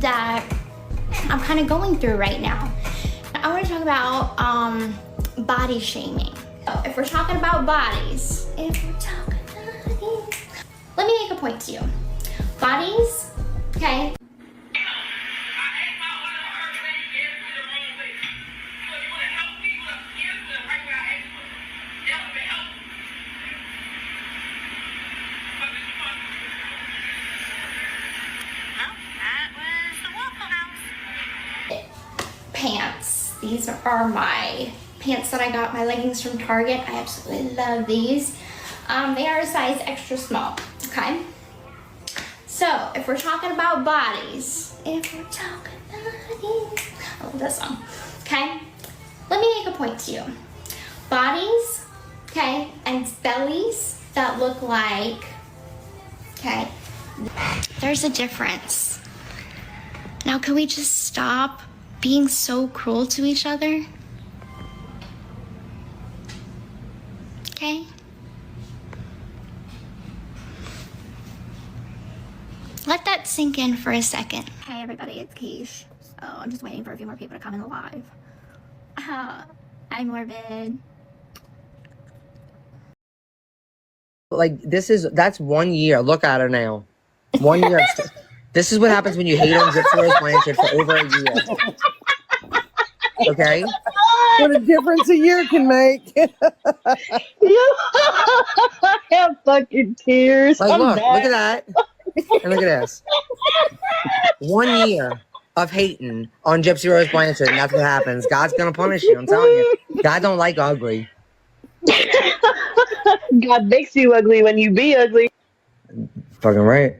that I'm kind of going through right now. I want to talk about body shaming. So if we're talking about bodies, let me make a point to you. Bodies, okay? Pants. These are my pants that I got, my leggings from Target. I absolutely love these. They are a size extra small, okay? So if we're talking about bodies, I love this song, okay? Let me make a point to you. Bodies, okay, and bellies that look like, okay, there's a difference. Now can we just stop being so cruel to each other? Okay? Let that sink in for a second. Hey everybody, it's Keish. So I'm just waiting for a few more people to come in the live. I'm morbid. Like, that's 1 year. Look at her now. 1 year. This is what happens when you hate on Gypsy Rose Blanchard for over a year. Okay? What a difference a year can make. I have fucking tears. Like, look at that. And look at this. 1 year of hating on Gypsy Rose Blanchard, and that's what happens. God's gonna punish you, I'm telling you. God don't like ugly. God makes you ugly when you be ugly. Fucking right.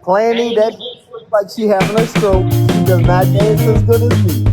Planny, that looks like she having a stroke. She does not dance as good as me.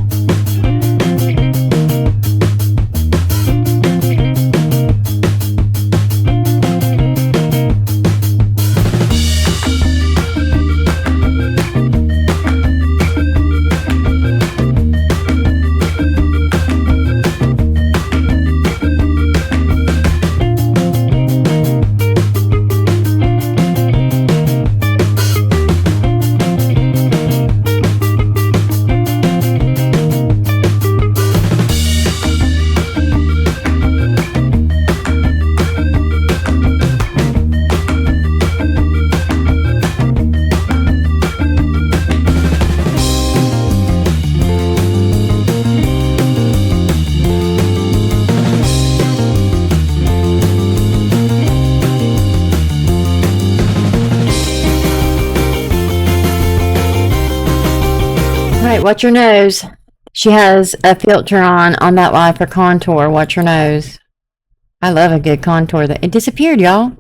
Watch your nose. She has a filter on that live for contour. Watch your nose. I love a good contour. It disappeared, y'all.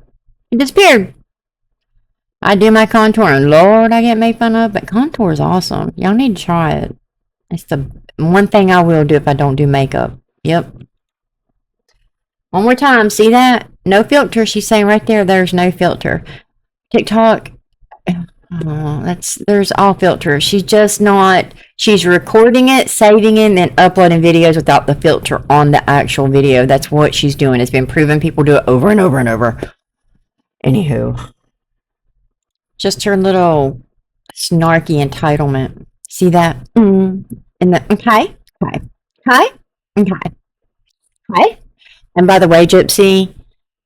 It disappeared. I do my contour, and Lord, I get made fun of, but contour is awesome. Y'all need to try it. It's the one thing I will do if I don't do makeup. Yep. One more time. See that? No filter. She's saying right there, there's no filter. TikTok. Oh, there's all filters. She's just not, she's recording it, saving it, and then uploading videos without the filter on the actual video. That's what she's doing. It's been proven. People do it over and over and over. Anywho. Just her little snarky entitlement. See that? And the, okay. And by the way, Gypsy,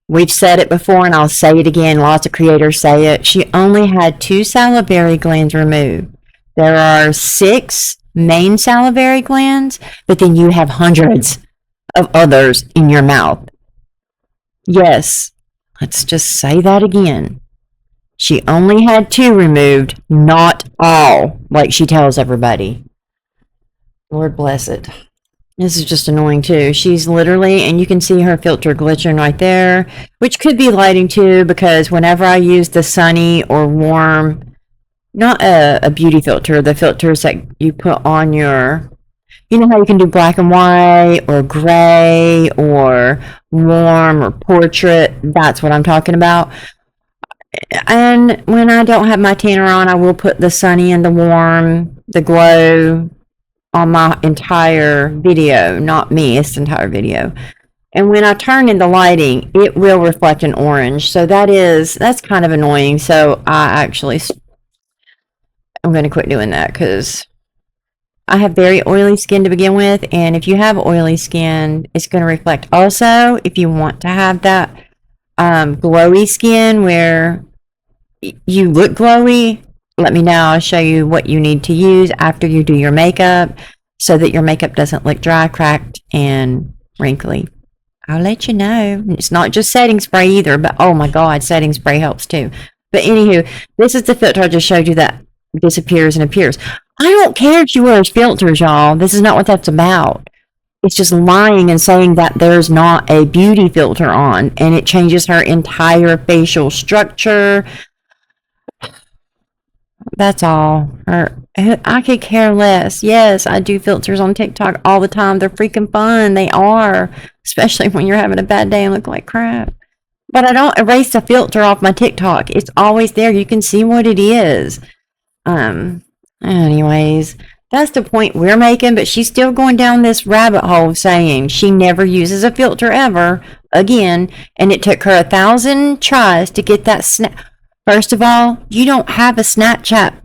we've said it before, and I'll say it again. Lots of creators say it. She only had 2 salivary glands removed. There are 6 main salivary glands, but then you have hundreds of others in your mouth. Yes, let's just say that again. She only had 2 removed, not all, like she tells everybody. Lord bless it. This is just annoying too. She's literally, and you can see her filter glitching right there, which could be lighting too, because whenever I use the sunny or warm, not a beauty filter, the filters that you put on your, you know how you can do black and white or gray or warm or portrait, that's what I'm talking about. And when I don't have my tanner on, I will put the sunny and the warm, the glow on my entire video, not me, it's the entire video. And when I turn in the lighting, it will reflect an orange. So that's kind of annoying. So I actually, I'm going to quit doing that because I have very oily skin to begin with. And if you have oily skin, it's going to reflect. Also, if you want to have that glowy skin where you look glowy, let me know. I'll show you what you need to use after you do your makeup so that your makeup doesn't look dry, cracked, and wrinkly. I'll let you know. It's not just setting spray either, but oh my God, setting spray helps too. But anywho, this is the filter I just showed you that disappears and appears. I don't care if she wears filters, y'all. This is not what that's about. It's just lying and saying that there's not a beauty filter on, and it changes her entire facial structure. That's all. I could care less. Yes, I do filters on TikTok all the time. They're freaking fun. They are. Especially when you're having a bad day and look like crap. But I don't erase the filter off my TikTok. It's always there. You can see what it is. Anyways, that's the point we're making, but she's still going down this rabbit hole saying she never uses a filter ever again, and it took her 1,000 tries to get that snap. First of all, you don't have a Snapchat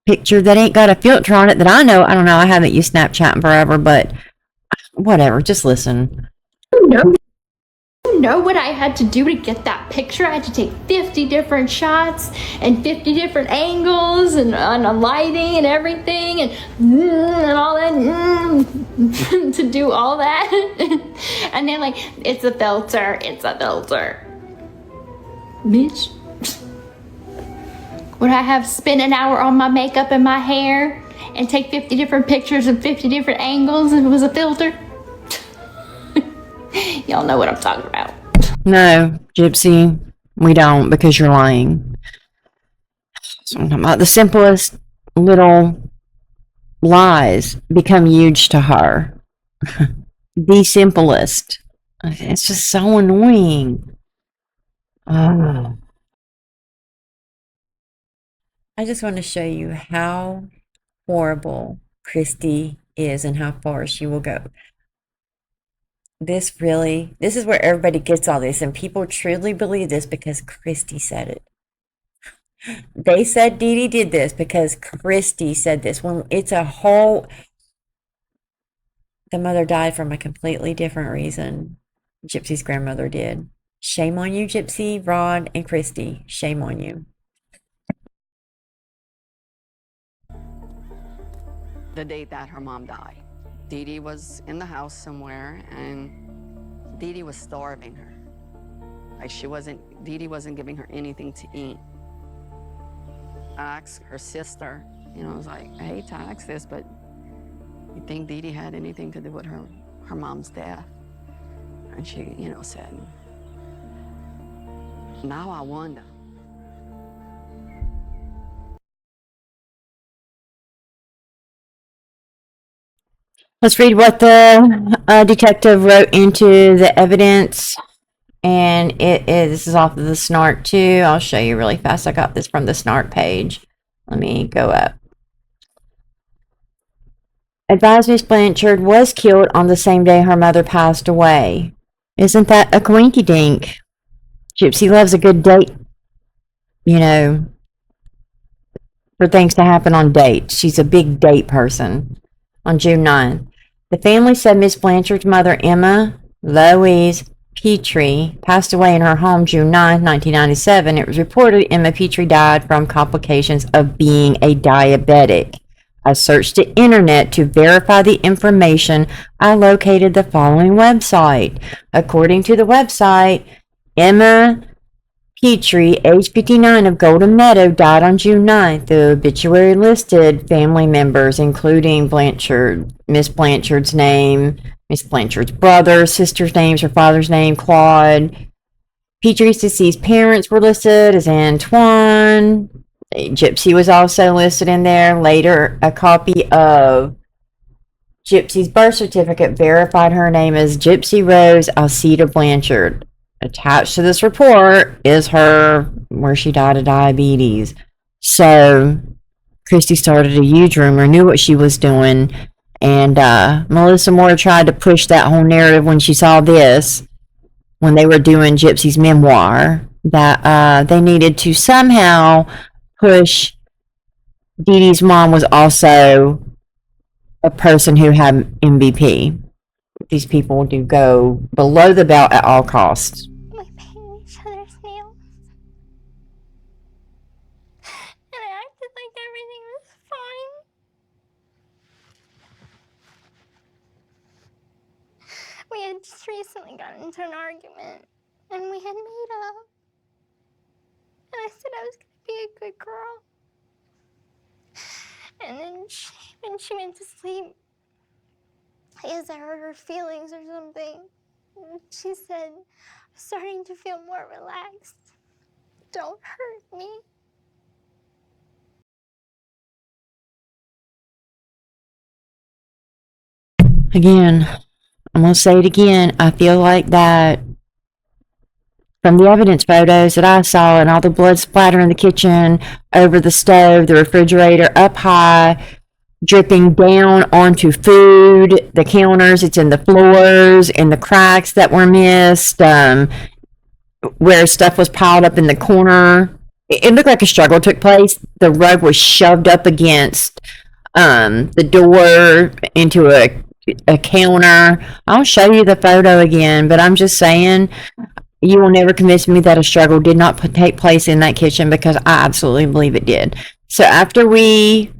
picture that ain't got a filter on it that I know. I don't know. I haven't used Snapchat in forever, but whatever. Just listen. You know what I had to do to get that picture? I had to take 50 different shots and 50 different angles and lighting and everything and all that to do all that. And then like, it's a filter. Bitch. Would I have spent an hour on my makeup and my hair and take 50 different pictures and 50 different angles if it was a filter? Y'all know what I'm talking about. No, Gypsy, we don't, because you're lying. So I'm talking about the simplest little lies become huge to her. The simplest. It's just so annoying. Oh. I just want to show you how horrible Kristy is and how far she will go. This is where everybody gets all this, and people truly believe this because Kristy said it. They said Dee Dee did this because Kristy said this. When it's a whole... The mother died from a completely different reason. Gypsy's grandmother did. Shame on you, Gypsy, Rod, and Kristy. Shame on you. The day that her mom died, Dee Dee was in the house somewhere, and Dee Dee was starving her. Like Dee Dee wasn't giving her anything to eat. I asked her sister, I was like, I hate to ask this, but you think Dee Dee had anything to do with her mom's death? And she, said, now I wonder. Let's read what the detective wrote into the evidence. And this is off of the Snark too. I'll show you really fast. I got this from the Snark page. Let me go up. Advised Miss Blanchard was killed on the same day her mother passed away. Isn't that a coinky dink? Gypsy loves a good date, for things to happen on dates. She's a big date person. On June 9th. The family said Miss Blanchard's mother, Emma Louise Petrie, passed away in her home June 9, 1997. It was reported Emma Petrie died from complications of being a diabetic. I searched the internet to verify the information. I located the following website. According to the website, Emma Petrie, age 59, of Golden Meadow, died on June 9th. The obituary listed family members, including Blanchard, Miss Blanchard's name, Miss Blanchard's brother, sister's names, her father's name, Claude. Petrie's deceased parents were listed as Antoine. Gypsy was also listed in there. Later, a copy of Gypsy's birth certificate verified her name as Gypsy Rose Alcida Blanchard. Attached to this report is where she died of diabetes. So Kristy started a huge rumor, knew what she was doing, and Melissa Moore tried to push that whole narrative when she saw this, when they were doing Gypsy's memoir, that they needed to somehow push Dee Dee's mom was also a person who had MVP. These people do go below the belt at all costs. We painted each other's nails. And I acted like everything was fine. We had just recently gotten into an argument, and we had made up. And I said I was going to be a good girl. And then when she went to sleep, I guess I hurt her feelings or something. And she said, I'm starting to feel more relaxed. Don't hurt me. Again, I'm going to say it again. I feel like that from the evidence photos that I saw and all the blood splatter in the kitchen, over the stove, the refrigerator, up high, dripping down onto food, the counters, it's in the floors, in the cracks that were missed, where stuff was piled up in the corner. It looked like a struggle took place. The rug was shoved up against the door into a counter. I'll show you the photo again, but I'm just saying, you will never convince me that a struggle did not take place in that kitchen, because I absolutely believe it did. So after we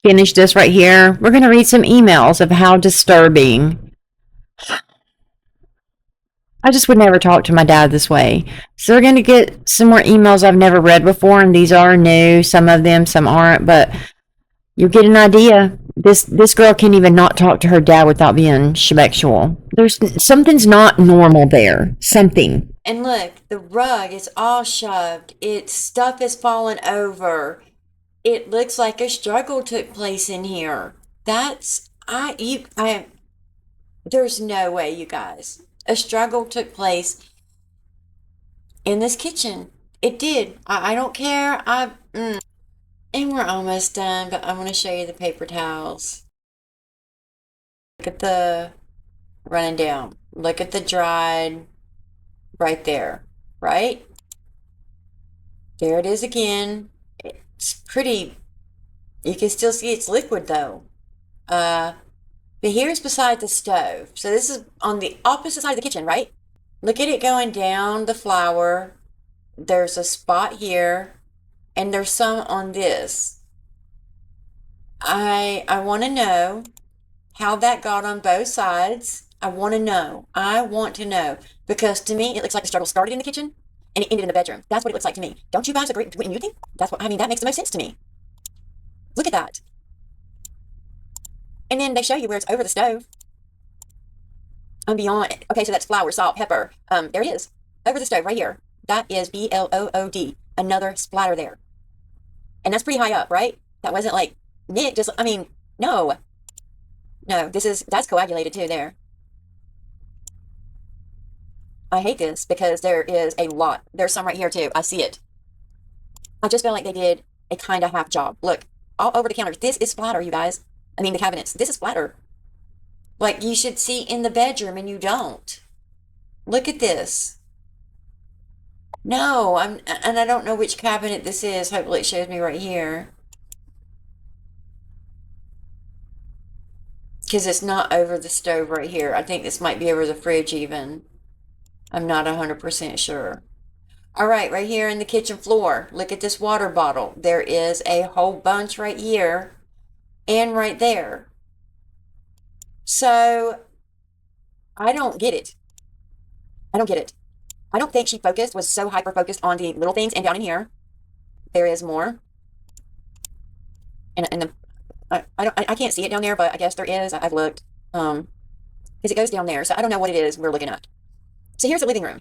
finish this right here, we're going to read some emails of how disturbing. I just would never talk to my dad this way. So we're going to get some more emails I've never read before, and these are new. Some of them, some aren't, but you'll get an idea. This girl can't even not talk to her dad without being sexual. Something's not normal there. Something. And look, the rug is all shoved. Its stuff is falling over. It looks like a struggle took place in here. There's no way, you guys. A struggle took place in this kitchen. It did. I don't care. And we're almost done, but I want to show you the paper towels. Look at the running down. Look at the dried right there, right? There it is again. It's pretty. You can still see it's liquid though. But here's beside the stove. So this is on the opposite side of the kitchen, right? Look at it going down the flour. There's a spot here. And there's some on this. I want to know how that got on both sides. I want to know. Because to me, it looks like the struggle started in the kitchen and it ended in the bedroom. That's what it looks like to me. Don't you guys agree? Wouldn't you think? That makes the most sense to me. Look at that. And then they show you where it's over the stove. I'm beyond. Okay, so that's flour, salt, pepper. There it is. Over the stove right here. That is BLOOD. Another splatter there. And that's pretty high up, right? That wasn't like Nick, no. No, that's coagulated too there. I hate this because there is a lot. There's some right here too. I see it. I just feel like they did a kind of half job. Look, all over the counter. This is splatter, you guys. I mean, the cabinets. This is splatter. Like you should see in the bedroom and you don't. Look at this. No, and I don't know which cabinet this is. Hopefully it shows me right here. Because it's not over the stove right here. I think this might be over the fridge even. I'm not 100% sure. All right, right here in the kitchen floor. Look at this water bottle. There is a whole bunch right here and right there. So, I don't get it. I don't think she was so hyper-focused on the little things. And down in here, there is more. And I can't see it down there, but I guess there is. I've looked. Because it goes down there. So I don't know what it is we're looking at. So here's the living room.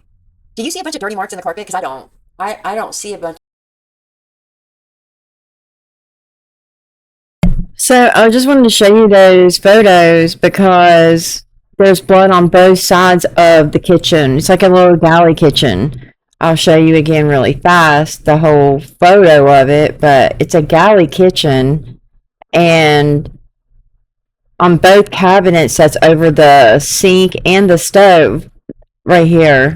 Do you see a bunch of dirty marks in the carpet? Because I don't. I don't see a bunch. So I just wanted to show you those photos because there's blood on both sides of the kitchen. It's like a little galley kitchen. I'll show you again really fast the whole photo of it, but it's a galley kitchen, and on both cabinets that's over the sink and the stove right here,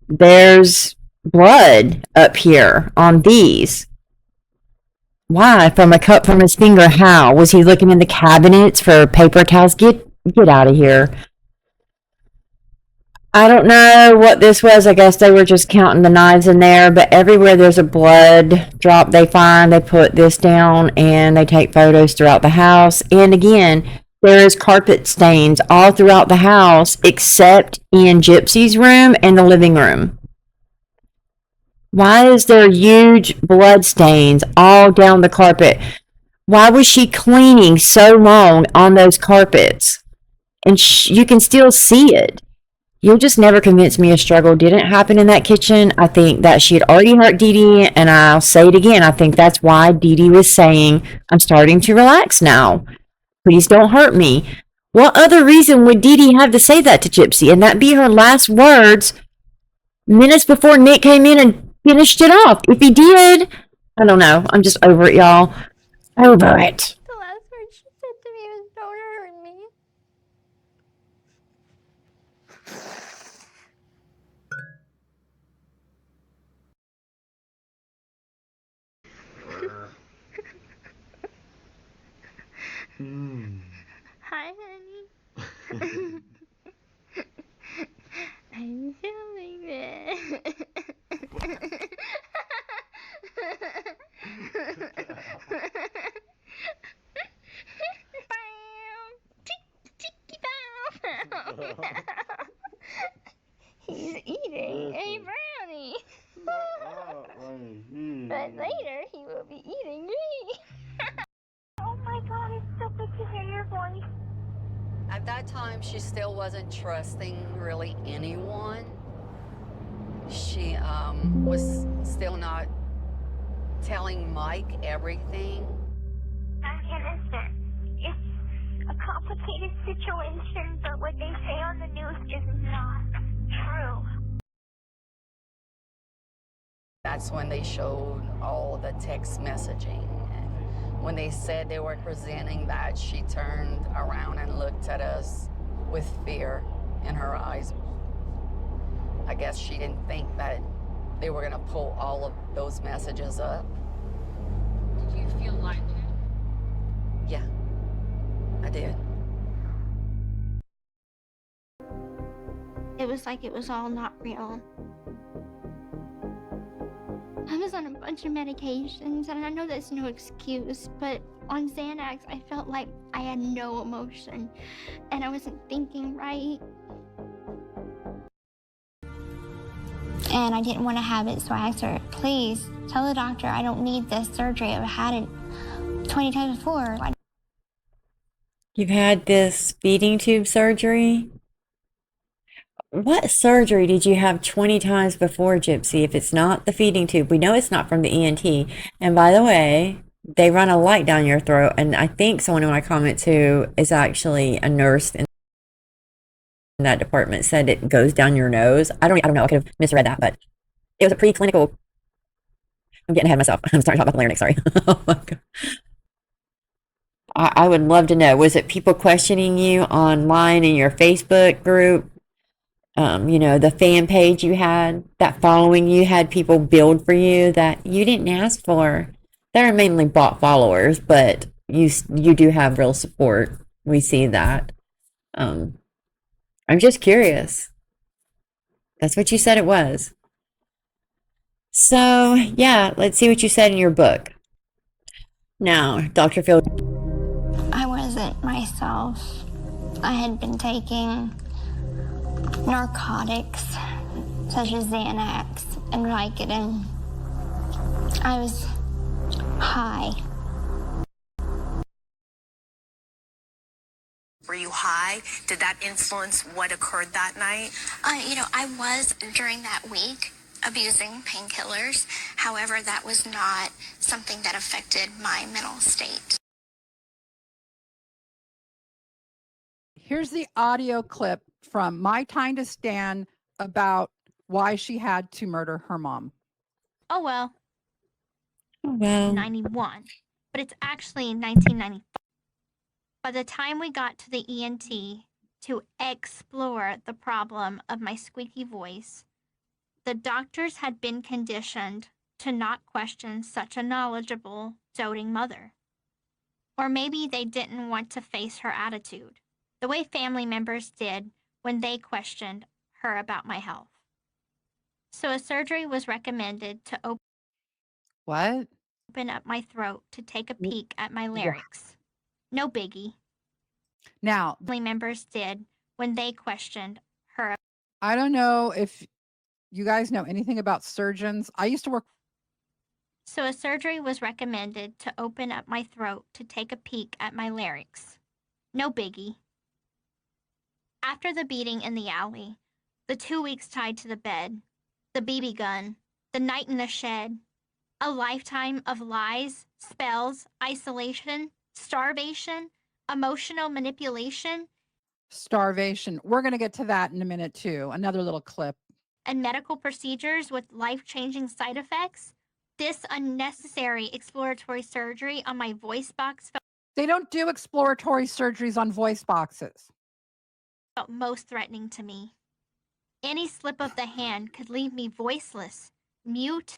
there's blood up here on these. Why? From a cup from his finger? How? Was he looking in the cabinets for paper towels? Get out of here. I don't know what this was. I guess they were just counting the knives in there, but everywhere there's a blood drop they find, they put this down and they take photos throughout the house. And again, there is carpet stains all throughout the house except in Gypsy's room and the living room. Why is there huge blood stains all down the carpet? Why was she cleaning so long on those carpets? And you can still see it. You'll just never convince me a struggle didn't happen in that kitchen. I think that she had already hurt Dee Dee, and I'll say it again. I think that's why Dee Dee was saying, I'm starting to relax now. Please don't hurt me. What other reason would Dee Dee have to say that to Gypsy? And that be her last words minutes before Nick came in and finished it off. If he did, I don't know. I'm just over it, y'all. Over it. The last word she said to me was, "Don't hurt me." Hi, honey. I'm feeling it. He's eating a brownie. But later he will be eating me. Oh my god, it's so good to hear your voice. At that time, she still wasn't trusting really anyone. She was still not telling Mike everything. I'm innocent. It's a complicated situation, but what they say on the news is not true. That's when they showed all the text messaging. And when they said they were presenting that, she turned around and looked at us with fear in her eyes. I guess she didn't think that they were going to pull all of those messages up. Did you feel lied to? Yeah, I did. It was like it was all not real. I was on a bunch of medications, and I know that's no excuse, but on Xanax, I felt like I had no emotion, and I wasn't thinking right. And I didn't want to have it, so I asked her, please, tell the doctor I don't need this surgery. I've had it 20 times before. You've had this feeding tube surgery? What surgery did you have 20 times before, Gypsy? If it's not the feeding tube, we know it's not from the ENT. And by the way, they run a light down your throat. And I think someone in my comments who is actually a nurse in that department said it goes down your nose. I don't know. I could have misread that, but it was a preclinical. I'm getting ahead of myself. I'm starting to talk about the larynx. Sorry. Oh my God. I would love to know. Was it people questioning you online in your Facebook group? The fan page you had, that following you had, people build for you that you didn't ask for. They're mainly bot followers, but you do have real support. We see that. I'm just curious. That's what you said it was. So, yeah, let's see what you said in your book. Now, Dr. Phil. I wasn't myself. I had been taking narcotics such as Xanax and Vicodin. I was high. Were you high? Did that influence what occurred that night? I was during that week abusing painkillers. However, that was not something that affected my mental state. Here's the audio clip from My Time to Stand about why she had to murder her mom. Oh well. Oh, well. 91. But it's actually 1995. By the time we got to the ENT to explore the problem of my squeaky voice, the doctors had been conditioned to not question such a knowledgeable doting mother. Or maybe they didn't want to face her attitude, the way family members did when they questioned her about my health. So a surgery was recommended to What? open up my throat to take a peek at my larynx. No biggie. Now, Family members did when they questioned her. I don't know if you guys know anything about surgeons. I used to work. So a surgery was recommended to open up my throat to take a peek at my larynx. No biggie. After the beating in the alley, the 2 weeks tied to the bed, the BB gun, the night in the shed, a lifetime of lies, spells, isolation, starvation, emotional manipulation, Starvation. We're going to get to that in a minute, too. Another little clip. and medical procedures with life-changing side effects, this unnecessary exploratory surgery on my voice box They don't do exploratory surgeries on voice boxes. felt most threatening to me. Any slip of the hand could leave me voiceless, mute,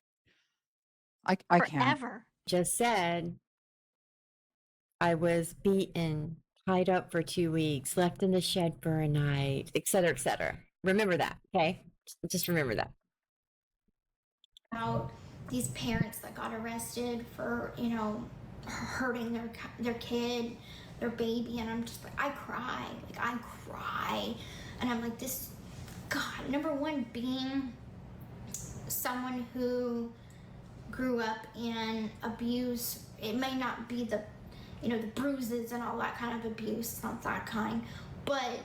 I can't. forever. Just said I was beaten, tied up for 2 weeks, left in the shed for a night, et cetera, et cetera. Remember that, okay? Just remember that. About these parents that got arrested for, hurting their kid, their baby, and I'm just like, I cry, and I'm like, this, God, number one, being someone who grew up in abuse, it may not be the bruises and all that kind of abuse, it's not that kind, but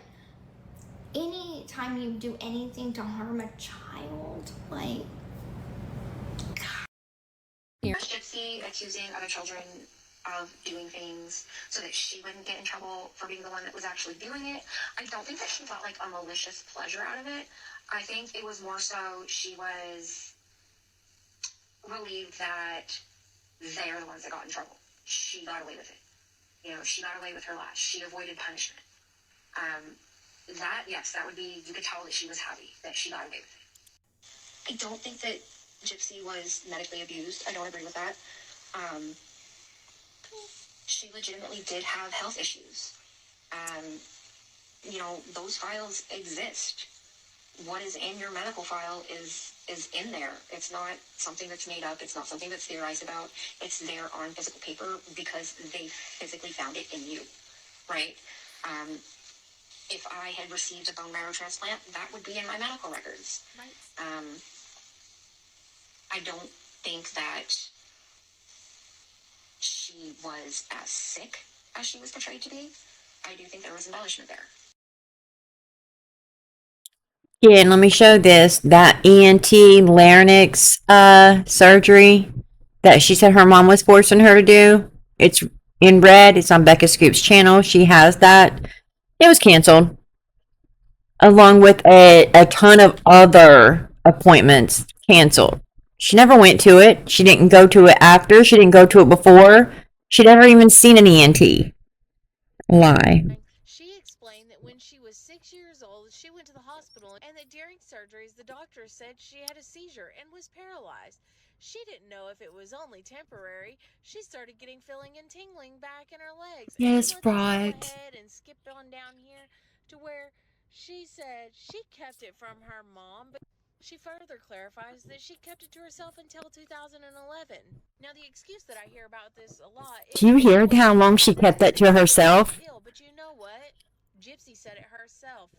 anytime you do anything to harm a child, like, Gypsy accusing other children of doing things so that she wouldn't get in trouble for being the one that was actually doing it. I don't think that she got like a malicious pleasure out of it. I think it was more so she was relieved that they're the ones that got in trouble. She got away with it. She got away with her lies. She avoided punishment. That would be, you could tell that she was happy that she got away with it. I don't think that Gypsy was medically abused. I don't agree with that. She legitimately did have health issues. Those files exist. What is in your medical file is in there. It's not something that's made up. It's not something that's theorized about. It's there on physical paper because they physically found it in you, right? If I had received a bone marrow transplant, that would be in my medical records. Right. I don't think that she was as sick as she was portrayed to be. I do think there was embellishment there. Yeah, and let me show this. That ENT larynx surgery that she said her mom was forcing her to do. It's in red. It's on Becca Scoops' channel. She has that. It was canceled. Along with a ton of other appointments canceled. She never went to it. She didn't go to it after. She didn't go to it before. She'd never even seen an ENT. Lie. She explained that when she was 6 years old, she went to the hospital and that during surgeries, the doctor said she had a seizure and was paralyzed. She didn't know if it was only temporary. She started getting feeling and tingling back in her legs. Yes, right. Go ahead and skip on down here to where she said she kept it from her mom, but she further clarifies that she kept it to herself until 2011. Now, the excuse that I hear about this a lot is... Do you hear how long she kept that to herself? But you know what? Gypsy said it herself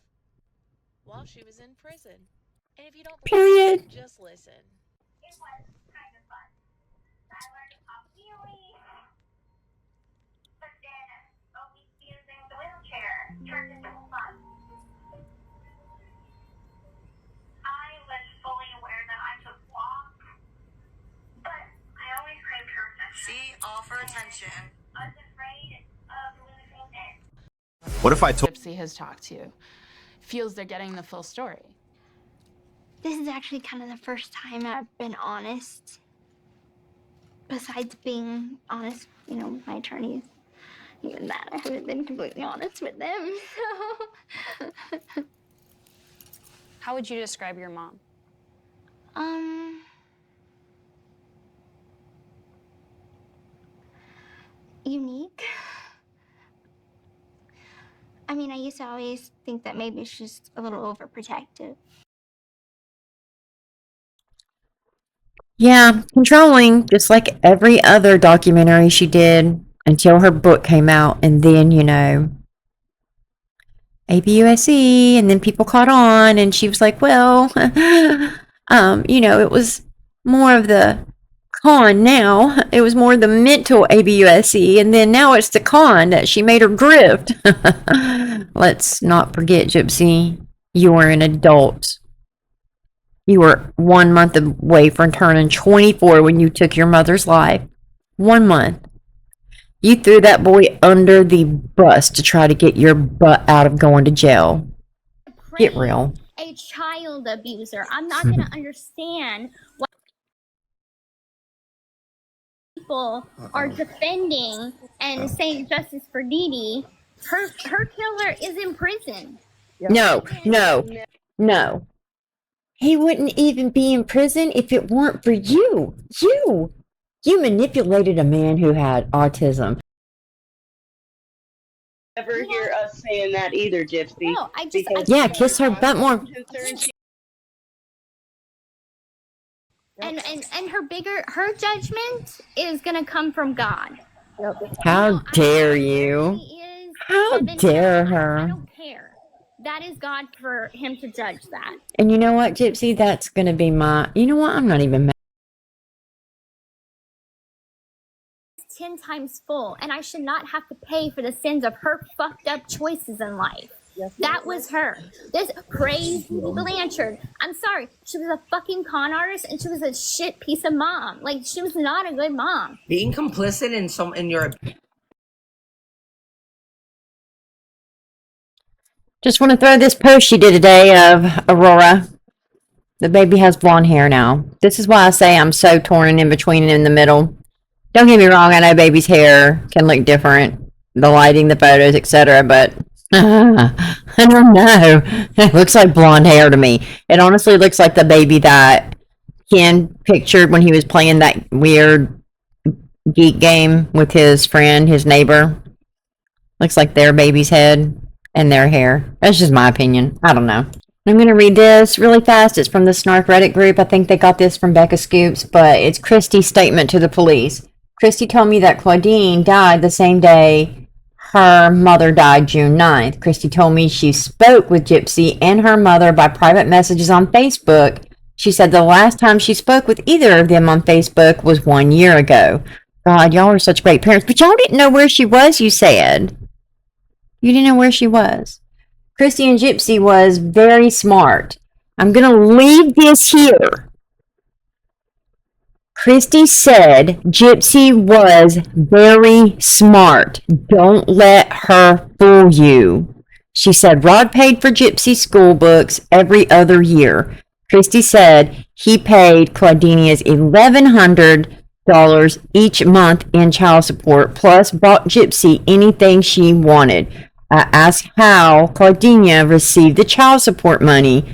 while she was in prison. And if you don't believe it, just listen. It was kind of fun. I learned a feeling, but then always using the wheelchair turned into fun. I was fully aware that I could walk, but I always craved her attention. See, all for attention. I was afraid of losing it. What if I told Gypsy has talked to feels they're getting the full story? this is actually kind of the first time I've been honest. Besides being honest, with my attorneys. Even that, I haven't been completely honest with them, so. How would you describe your mom? unique. I mean, I used to always think that maybe she's a little overprotective. Yeah, controlling, just like every other documentary she did until her book came out. And then, ABUSE, and then people caught on, and she was like, well, it was more of the con now. It was more the mental ABUSE, and then now it's the con that she made her grift. Let's not forget, Gypsy, you are an adult. You were 1 month away from turning 24 when you took your mother's life. 1 month. You threw that boy under the bus to try to get your butt out of going to jail. Get real. A child abuser. I'm not going to understand why people are defending and saying justice for Dee Dee. Her killer is in prison. No. He wouldn't even be in prison if it weren't for you. You manipulated a man who had autism. Never hear us saying that either, Gypsy. No, Yeah, kiss her butt more. And her judgment is gonna come from God. How dare you? How dare I her? don't care. That is God for him to judge that. And you know what, Gypsy? That's gonna be my. You know what? I'm not even mad. 10 times full, and I should not have to pay for the sins of her fucked up choices in life. That was her. This crazy Blanchard. I'm sorry. She was a fucking con artist, and she was a shit piece of mom. Like, she was not a good mom. Being complicit in your. Just want to throw this post she did today of Aurora. The baby has blonde hair now. This is why I say I'm so torn in between and in the middle. Don't get me wrong, I know baby's hair can look different, the lighting, the photos, etc., but I don't know. It looks like blonde hair to me. It honestly looks like the baby that Ken pictured when he was playing that weird geek game with his friend, his neighbor. Looks like their baby's head and their hair. That's just my opinion. I don't know. I'm going to read this really fast. It's from the Snark Reddit group. I think they got this from Becca Scoops, but it's Kristy's statement to the police. Kristy told me that Claudine died the same day her mother died, June 9th. Kristy told me she spoke with Gypsy and her mother by private messages on Facebook. She said the last time she spoke with either of them on Facebook was 1 year ago. God, y'all are such great parents. But y'all didn't know where she was, you said. You didn't know where she was. Kristy and Gypsy was very smart. I'm going to leave this here. Kristy said Gypsy was very smart. Don't let her fool you. She said Rod paid for Gypsy's school books every other year. Kristy said he paid Claudinia's $1,100 each month in child support, plus bought Gypsy anything she wanted. I asked how Claudinia received the child support money.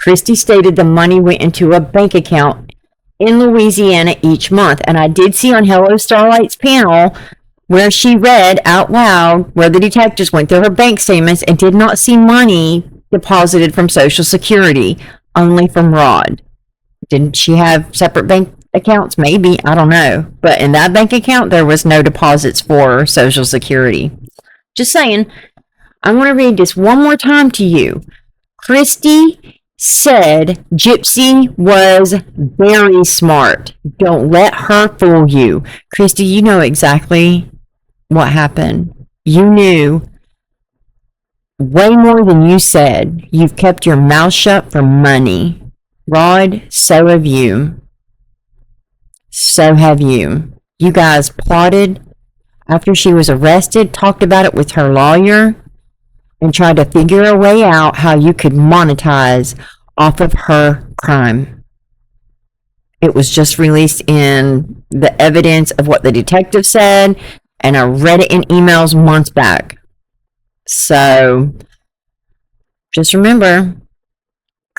Kristy stated the money went into a bank account in Louisiana each month. And I did see on Hello Starlight's panel where she read out loud where the detectives went through her bank statements and did not see money deposited from Social Security, only from Rod. Didn't she have separate bank accounts? Maybe. I don't know. But in that bank account, there was no deposits for Social Security. Just saying. I want to read this one more time to you. Kristy said Gypsy was very smart. Don't let her fool you. Kristy, you know exactly what happened. You knew way more than you said. You've kept your mouth shut for money. Rod, so have you. So have you. You guys plotted after she was arrested, talked about it with her lawyer, and tried to figure a way out how you could monetize off of her crime. It was just released in the evidence of what the detective said, and I read it in emails months back. So, just remember,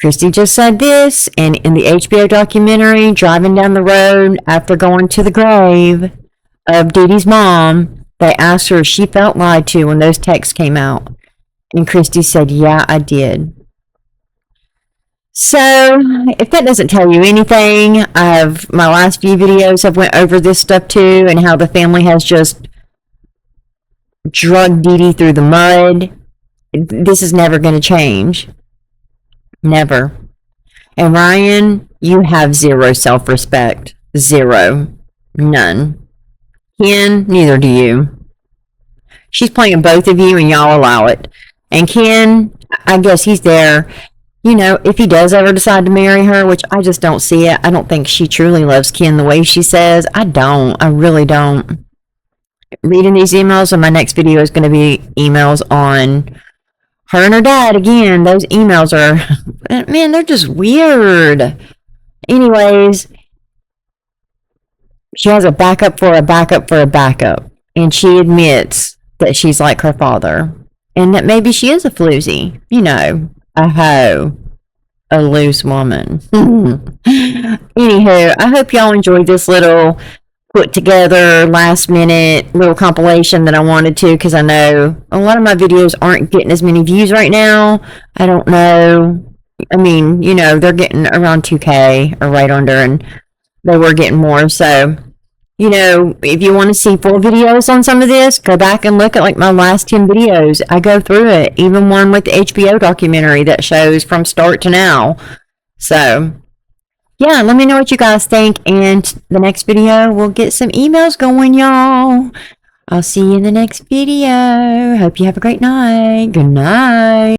Kristy just said this, and in the HBO documentary, driving down the road after going to the grave of Dee Dee's mom, They asked her if she felt lied to when those texts came out. And Kristy said, yeah, I did. So, if that doesn't tell you anything, my last few videos have went over this stuff too, and how the family has just drugged Dee Dee through the mud. This is never going to change. Never. And Ryan, you have zero self-respect. Zero. None. Ken, neither do you. She's playing both of you and y'all allow it. And Ken, I guess he's there. You know, if he does ever decide to marry her, which I just don't see it. I don't think she truly loves Ken the way she says. I don't. I really don't. Reading these emails, and my next video is going to be emails on her and her dad. Again, those emails are, man, they're just weird. Anyways, she has a backup for a backup for a backup. And she admits that she's like her father. And that maybe she is a floozy. You know, a hoe. A loose woman. Anywho, I hope y'all enjoyed this little put together last minute little compilation that I wanted to, because I know a lot of my videos aren't getting as many views right now. I don't know. I mean, you know, they're getting around 2K or right under, and they were getting more. So, you know, if you want to see full videos on some of this, go back and look at like my last 10 videos. I go through it, even one with the HBO documentary that shows from start to now. So, yeah, let me know what you guys think, and the next video we'll get some emails going, y'all. I'll see you in the next video. Hope you have a great night. Good night.